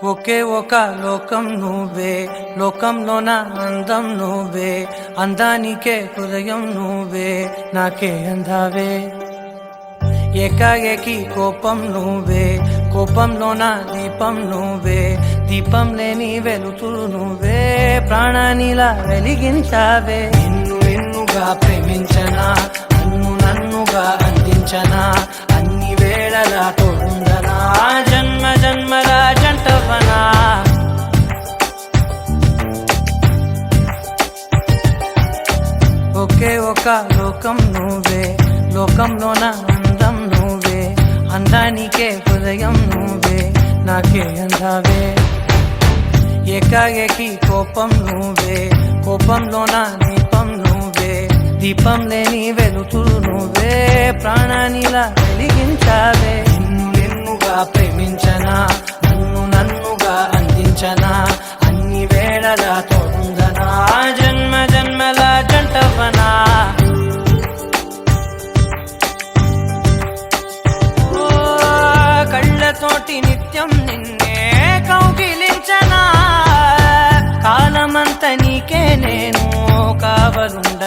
ఒకే ఒక లోకం నువ్వే, లోకంలో నా అందం నువ్వే, అందానికే హృదయం నువ్వే, నాకే అందావే. ఏకాఏకి కోపం నువ్వే, కోపంలో నా దీపం నువ్వే, దీపం లేని వెలుతురు నువ్వే, ప్రాణానిలా వెలిగించావే. నిన్నుగా ప్రేమించనా, నన్నుగా అందించనా, అన్ని వేళలా తోడుందనా, జన్మ జన్మల జంటవనా. ఒకే ఒక లోకం నువ్వే, లోకంలో నా అందం నువ్వే, అందానికే హృదయం నువ్వే, నాకే అందావే. ఏకాఏకి కోపం నువ్వే, కోపంలో నా దీపం నువ్వే, దీపం లేని వెలుతురు నువ్వే, ప్రాణానిలా వెలిగించావే. నిన్నుగా ప్రేమించనా, నన్నుగా అందించనా, అన్ని వేళలా తోడుందనా, జన్మ జన్మల జంటవనా. కళ్ళతోటి నిత్యం నిన్నే కౌగిలించనా, కాలమంత నీకే నేను కావలుండనా.